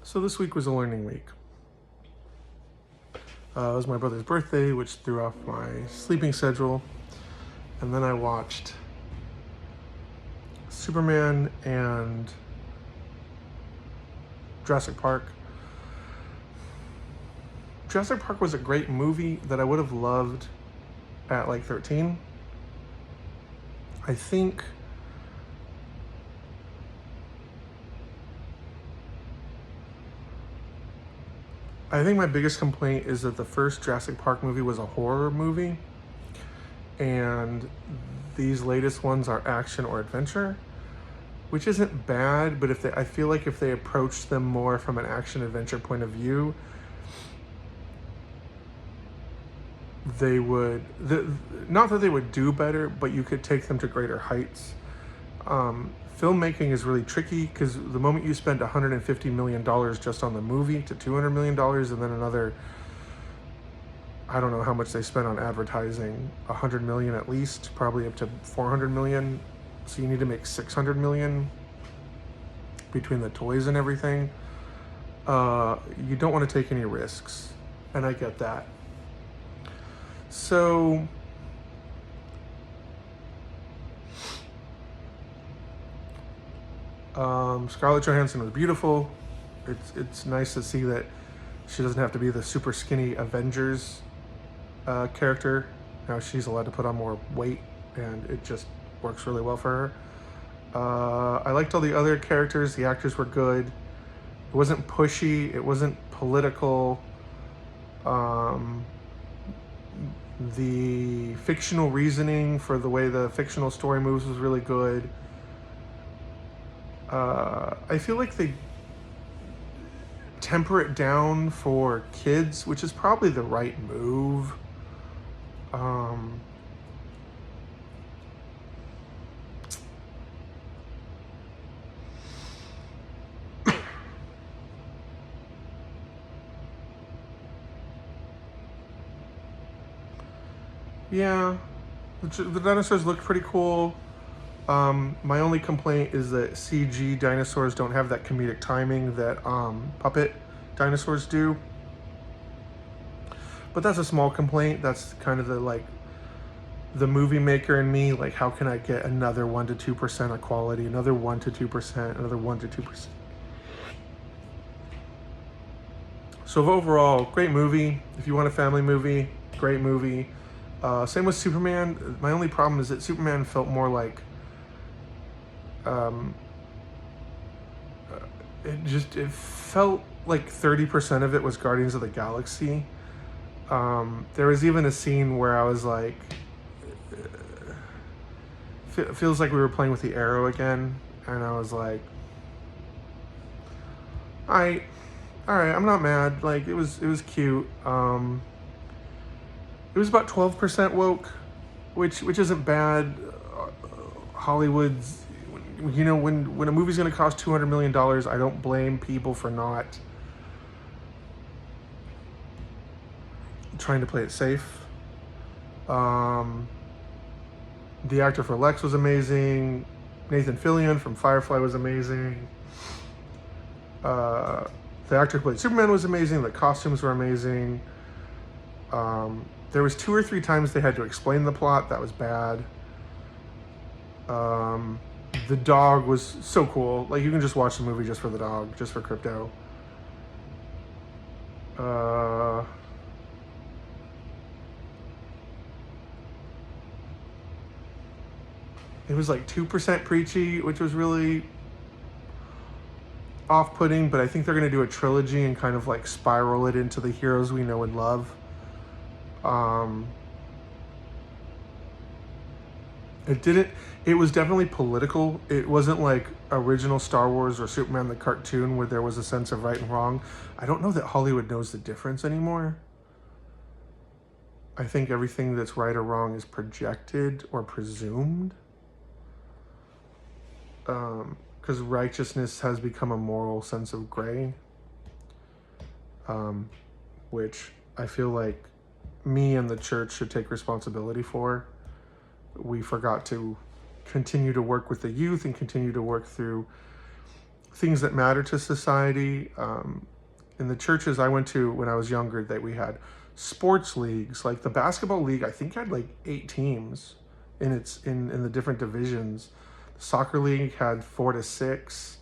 So this week was a learning week. It was my brother's birthday, which threw off my sleeping schedule. And then I watched Superman and Jurassic Park. Jurassic Park was a great movie that I would have loved at like 13. I think my biggest complaint is that the first Jurassic Park movie was a horror movie, and these latest ones are action or adventure, which isn't bad, but I feel like if they approached them more from an action adventure point of view, they would, not that they would do better, but you could take them to greater heights. Filmmaking is really tricky because the moment you spend $150 million just on the movie to $200 million, and then another, I don't know how much they spent on advertising, 100 million at least, probably up to 400 million. So you need to make 600 million between the toys and everything. You don't want to take any risks, and I get that. So Scarlett Johansson was beautiful. It's nice to see that she doesn't have to be the super skinny Avengers character. Now she's allowed to put on more weight, and it just works really well for her. I liked all the other characters. The actors were good. It wasn't pushy. It wasn't political. The fictional reasoning for the way the fictional story moves was really good. I feel like they temper it down for kids, which is probably the right move. Yeah, the dinosaurs looked pretty cool. My only complaint is that CG dinosaurs don't have that comedic timing that puppet dinosaurs do. But that's a small complaint. That's kind of the movie maker in me. Like, how can I get another 1 to 2% of quality, another 1 to 2%, another 1 to 2%? So overall, great movie. If you want a family movie, great movie. Same with Superman. My only problem is that Superman felt more like it felt like 30% of it was Guardians of the Galaxy. There was even a scene where I was like, feels like we were playing with the arrow again, and I was like, all right, I'm not mad. Like, it was cute. It was about 12% woke, which isn't bad. Hollywood's, you know, when a movie's going to cost $200 million, I don't blame people for not trying to play it safe. The actor for Lex was amazing. Nathan Fillion from Firefly was amazing. The actor who played Superman was amazing. The costumes were amazing. There was 2 or 3 times they had to explain the plot. That was bad. The dog was so cool. Like, you can just watch the movie just for the dog, just for Crypto. It was like 2% preachy, which was really off-putting, but I think they're going to do a trilogy and kind of like spiral it into the heroes we know and love. It was definitely political. It wasn't like original Star Wars or Superman the cartoon where there was a sense of right and wrong. I don't know that Hollywood knows the difference anymore. I think everything that's right or wrong is projected or presumed. Because righteousness has become a moral sense of gray. Which I feel like me and the church should take responsibility for. We forgot to continue to work with the youth and continue to work through things that matter to society. In the churches I went to when I was younger, that we had sports leagues, like the basketball league, I think had like 8 teams in the different divisions. The soccer league had 4 to 6.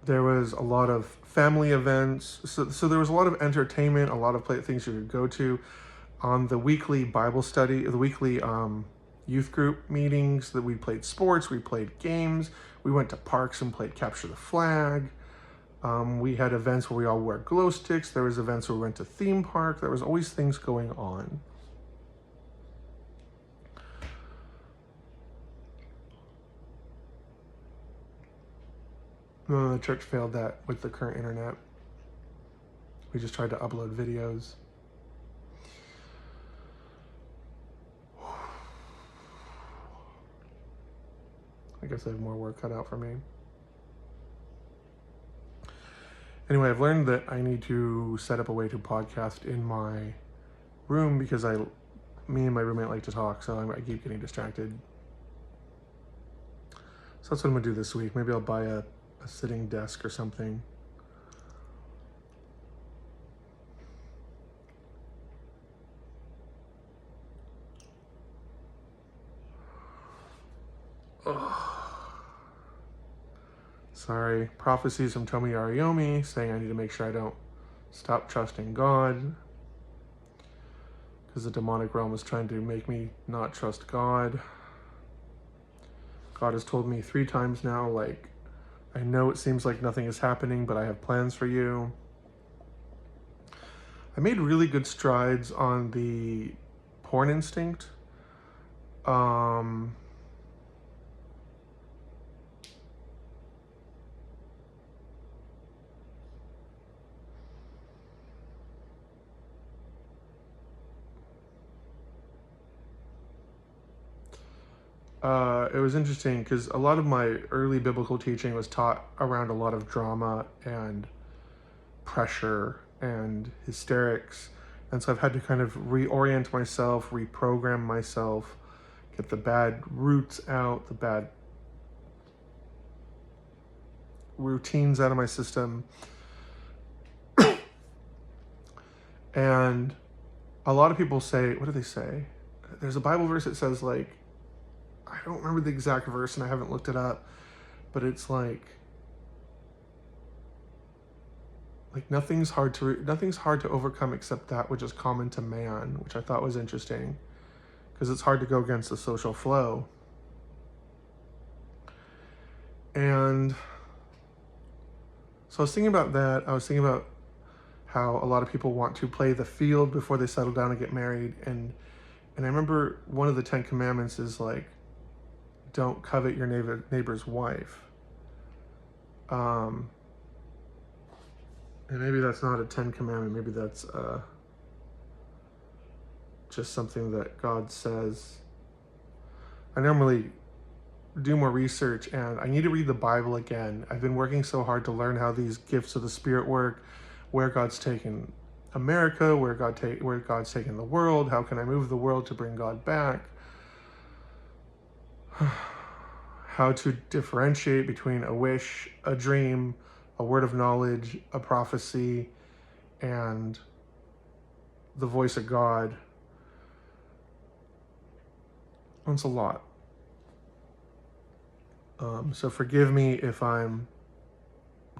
There was a lot of family events. So there was a lot of entertainment, a lot of things you could go to. On the weekly Bible study, the weekly youth group meetings, that we played sports, we played games, we went to parks and played capture the flag. We had events where we all wore glow sticks. There was events where we went to theme park. There was always things going on. No, the church failed that with the current internet. We just tried to upload videos. I guess I have more work cut out for me. Anyway, I've learned that I need to set up a way to podcast in my room because me and my roommate like to talk, so I keep getting distracted. So that's what I'm gonna do this week. Maybe I'll buy a sitting desk or something. Sorry. Prophecies from Tomi Ariyomi saying I need to make sure I don't stop trusting God, because the demonic realm is trying to make me not trust God. God has told me 3 times now, like, I know it seems like nothing is happening, but I have plans for you. I made really good strides on the porn instinct. It was interesting because a lot of my early biblical teaching was taught around a lot of drama and pressure and hysterics. And so I've had to kind of reorient myself, reprogram myself, get the bad roots out, the bad routines out of my system. And a lot of people say, what do they say? There's a Bible verse that says, like, I don't remember the exact verse and I haven't looked it up, but it's like nothing's hard to overcome except that which is common to man, which I thought was interesting because it's hard to go against the social flow. And so I was thinking about that. I was thinking about how a lot of people want to play the field before they settle down and get married. And I remember one of the 10 commandments is like, don't covet your neighbor's wife. And maybe that's not a 10 commandment. Maybe that's just something that God says. I normally do more research, and I need to read the Bible again. I've been working so hard to learn how these gifts of the Spirit work, where God's taken America, where God's taken the world. How can I move the world to bring God back? How to differentiate between a wish, a dream, a word of knowledge, a prophecy, and the voice of God. It's a lot. So forgive me if I'm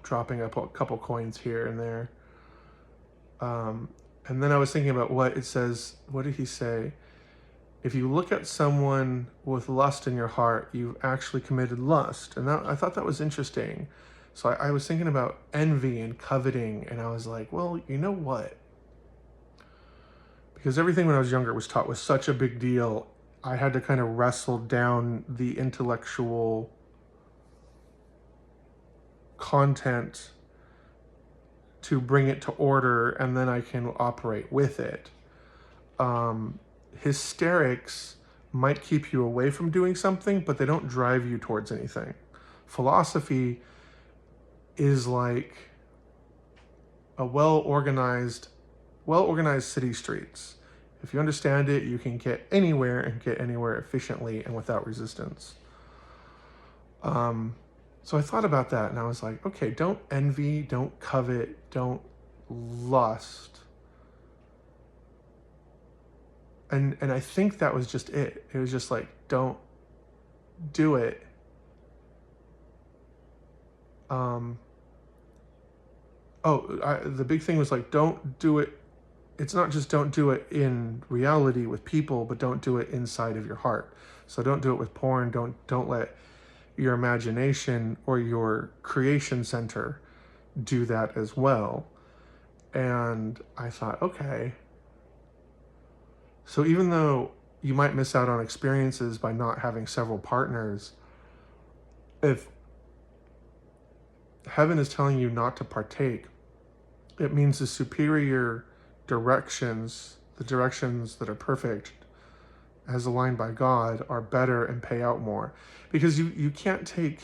dropping a couple coins here and there. And then I was thinking about what it says. What did he say? If you look at someone with lust in your heart, you've actually committed lust. And I thought that was interesting. So I was thinking about envy and coveting, and I was like, well, you know what? Because everything when I was younger was taught was such a big deal, I had to kind of wrestle down the intellectual content to bring it to order, and then I can operate with it. Hysterics might keep you away from doing something, but they don't drive you towards anything. Philosophy is like a well-organized city streets. If you understand it, you can get anywhere and get anywhere efficiently and without resistance. So I thought about that and I was like, okay, don't envy, don't covet, don't lust. And I think that was just it. It was just like, don't do it. The big thing was like, don't do it. It's not just don't do it in reality with people, but don't do it inside of your heart. So don't do it with porn. Don't let your imagination or your creation center do that as well. And I thought, okay. So even though you might miss out on experiences by not having several partners, if heaven is telling you not to partake, it means the superior directions, the directions that are perfect, as aligned by God, are better and pay out more. Because you can't take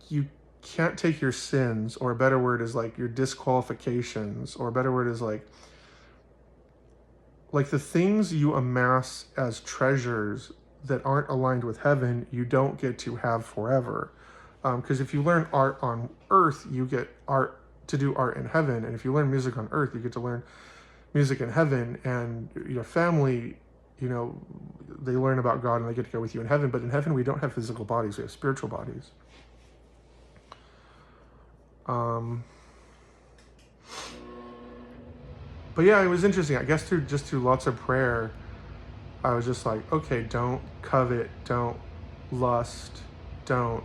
your sins, or a better word is like your disqualifications, or a better word is like the things you amass as treasures that aren't aligned with heaven, you don't get to have forever. Because if you learn art on earth, you get art to do art in heaven. And if you learn music on earth, you get to learn music in heaven. And your family, they learn about God and they get to go with you in heaven. But in heaven, we don't have physical bodies, we have spiritual bodies. But yeah, it was interesting. I guess through lots of prayer, I was just like, okay, don't covet, don't lust, don't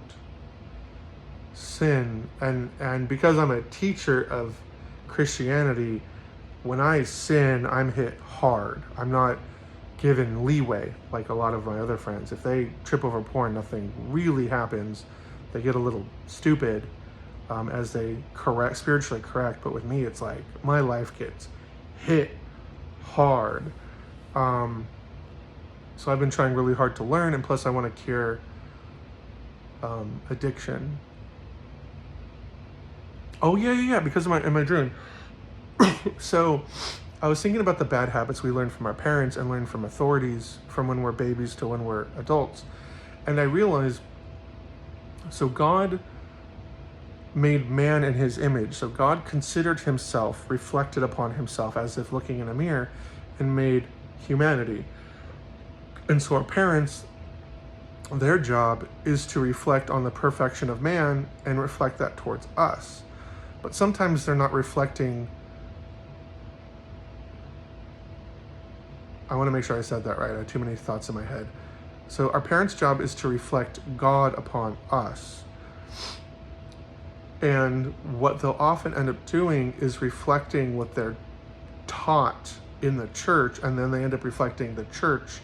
sin. And because I'm a teacher of Christianity, when I sin, I'm hit hard. I'm not given leeway like a lot of my other friends. If they trip over porn, nothing really happens. They get a little stupid as they spiritually correct. But with me, it's like my life gets hit hard. So I've been trying really hard to learn, and plus I want to cure addiction. Oh yeah, because of my dream. So I was thinking about the bad habits we learn from our parents and learn from authorities from when we're babies to when we're adults. And I realized, so God made man in his image. So God considered himself, reflected upon himself as if looking in a mirror, and made humanity. And so our parents, their job is to reflect on the perfection of man and reflect that towards us. But sometimes they're not reflecting. I want to make sure I said that right. I had too many thoughts in my head. So our parents' job is to reflect God upon us. And what they'll often end up doing is reflecting what they're taught in the church, and then they end up reflecting the church,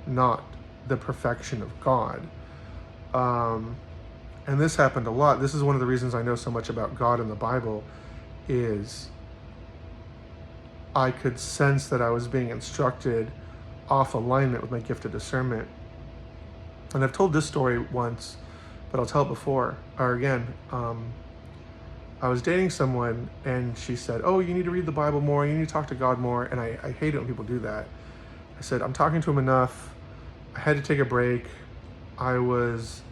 not the perfection of God. And this happened a lot. This is one of the reasons I know so much about God in the Bible, is I could sense that I was being instructed off alignment with my gift of discernment. And I've told this story once, but I'll tell it again. I was dating someone and she said, oh, you need to read the Bible more, you need to talk to God more. And I hate it when people do that. I said, I'm talking to him enough. I had to take a break. I was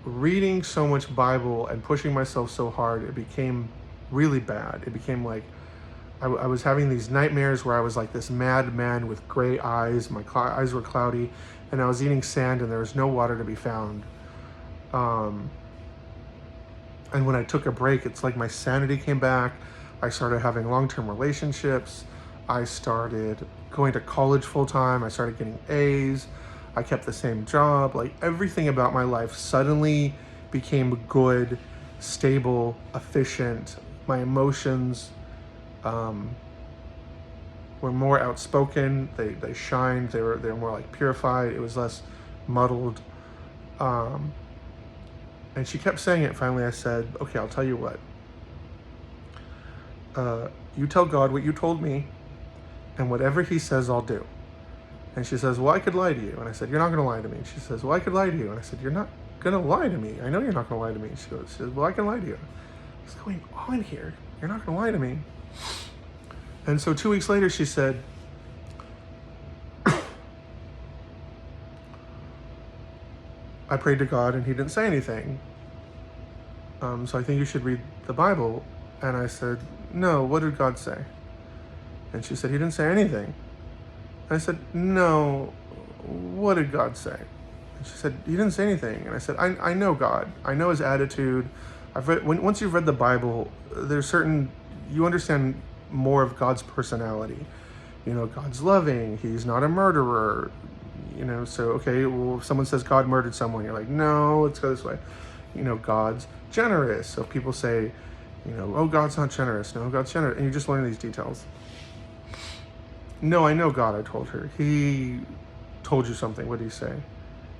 reading so much Bible and pushing myself so hard, it became really bad. It became like I was having these nightmares where I was like this madman with gray eyes. My eyes were cloudy, and I was eating sand, and there was no water to be found. And when I took a break, it's like my sanity came back. I started having long-term relationships. I started going to college full-time. I started getting A's. I kept the same job. Like everything about my life suddenly became good, stable, efficient. My emotions were more outspoken. They shined. They were more like purified. It was less muddled. And she kept saying it. Finally, I said, okay, I'll tell you what. You tell God what you told me, and whatever he says, I'll do. And she says, well, I could lie to you. And I said, you're not going to lie to me. She says, well, I could lie to you. And I said, you're not going to lie to me. I know you're not going to lie to me. She says, well, I can lie to you. What's going on here? You're not going to lie to me. And so 2 weeks later, she said, I prayed to God and he didn't say anything. So I think you should read the Bible. And I said, no, what did God say? And she said, he didn't say anything. And I said, no, what did God say? And she said, he didn't say anything. And I said, I know God. I know his attitude. Once you've read the Bible, there's certain, you understand more of God's personality. You know, God's loving. He's not a murderer. You know, so, okay, well, if someone says God murdered someone, you're like, no, let's go this way. You know, God's generous. So if people say, you know, oh, God's not generous. No, God's generous. And you just learn these details. No, I know God, I told her. He told you something. What did he say?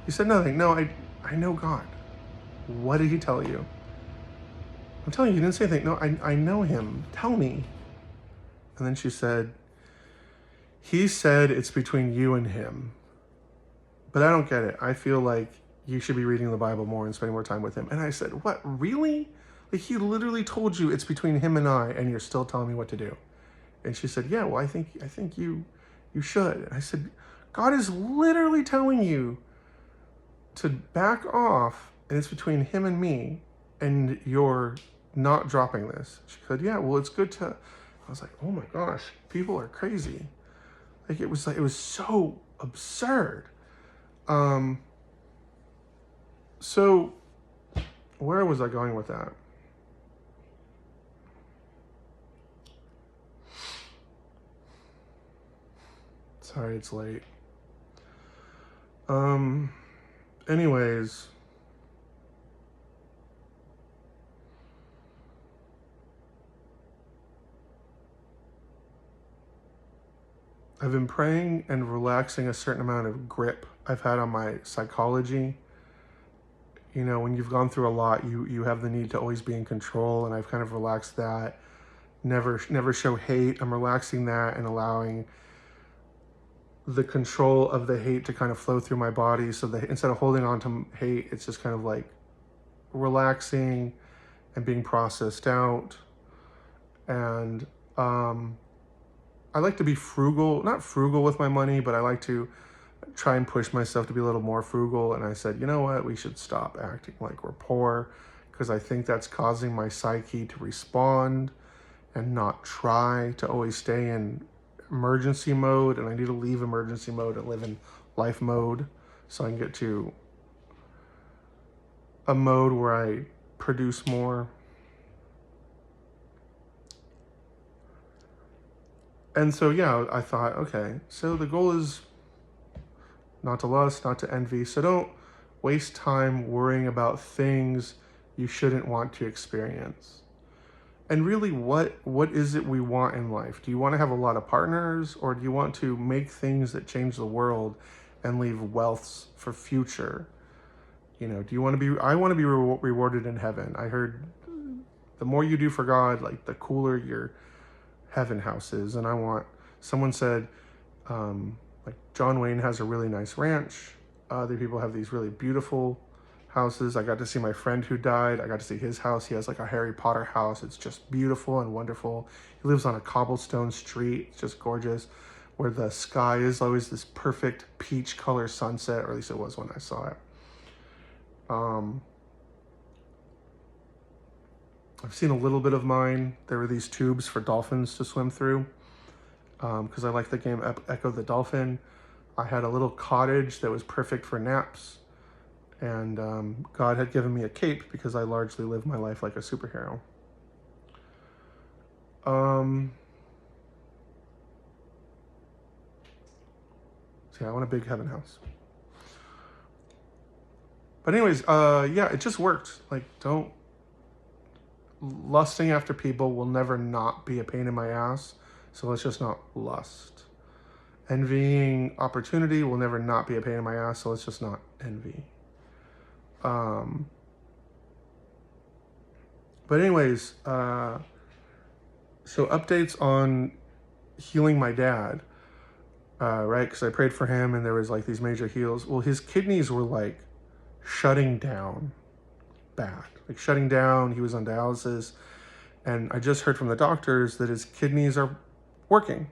He said nothing. No, I know God. What did he tell you? I'm telling you, he didn't say anything. No, I know him. Tell me. And then she said, he said it's between you and him. But I don't get it. I feel like you should be reading the Bible more and spending more time with him. And I said, what, really? Like, he literally told you it's between him and I, and you're still telling me what to do. And she said, yeah, well, I think you should. And I said, God is literally telling you to back off, and it's between him and me, and you're not dropping this. She said, yeah, well, it's good to, I was like, oh my gosh, people are crazy. Like, it was so absurd. So where was I going with that? Sorry, it's late. Anyways, I've been praying and relaxing a certain amount of grip I've had on my psychology. You know, when you've gone through a lot, you have the need to always be in control, and I've kind of relaxed that. Never show hate. I'm relaxing that and allowing the control of the hate to kind of flow through my body. So that instead of holding on to hate, it's just kind of like relaxing and being processed out. And I like to be frugal, not frugal with my money, but I like to try and push myself to be a little more frugal. And I said, you know what, we should stop acting like we're poor, because I think that's causing my psyche to respond and not try to always stay in emergency mode. And I need to leave emergency mode and live in life mode, so I can get to a mode where I produce more. And so, yeah, I thought, okay, so the goal is not to lust, not to envy. So don't waste time worrying about things you shouldn't want to experience. And really, what is it we want in life? Do you want to have a lot of partners, or do you want to make things that change the world and leave wealths for future? You know, do you want to be, I want to be rewarded in heaven. I heard the more you do for God, like the cooler your heaven house is. And I want, someone said, like John Wayne has a really nice ranch. Other people have these really beautiful houses. I got to see my friend who died. I got to see his house. He has like a Harry Potter house. It's just beautiful and wonderful. He lives on a cobblestone street. It's just gorgeous, where the sky is always this perfect peach color sunset, or at least it was when I saw it. I've seen a little bit of mine. There were these tubes for dolphins to swim through, because I like the game Echo the Dolphin. I had a little cottage that was perfect for naps. And God had given me a cape because I largely live my life like a superhero. So yeah, I want a big heaven house. But anyways, yeah, it just worked. Like, don't, lusting after people will never not be a pain in my ass. So let's just not lust. Envying opportunity will never not be a pain in my ass. So let's just not envy. But anyways, so updates on healing my dad, right? Because I prayed for him and there was like these major heals. Well, his kidneys were like shutting down bad, like shutting down. He was on dialysis, and I just heard from the doctors that his kidneys are working.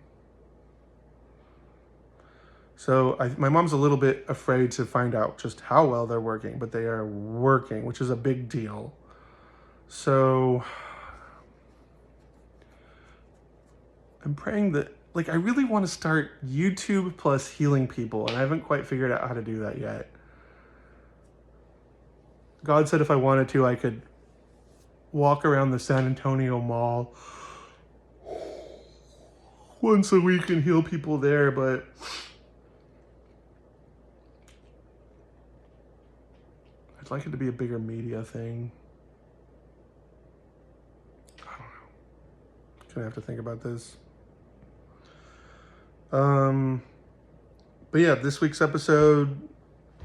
So my mom's a little bit afraid to find out just how well they're working, but they are working, which is a big deal. So I'm praying that, like, I really want to start YouTube plus healing people, and I haven't quite figured out how to do that yet. God said if I wanted to, I could walk around the San Antonio Mall once a week and heal people there, but I'd like it to be a bigger media thing. I don't know. Gonna have to think about this. But yeah, this week's episode,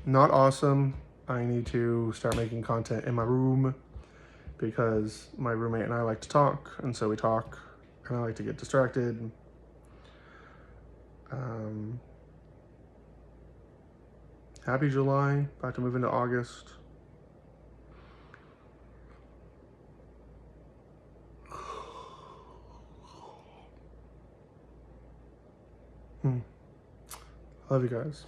not awesome. I need to start making content in my room because my roommate and I like to talk, and so we talk, and I like to get distracted. Happy July, about to move into August. Love you guys.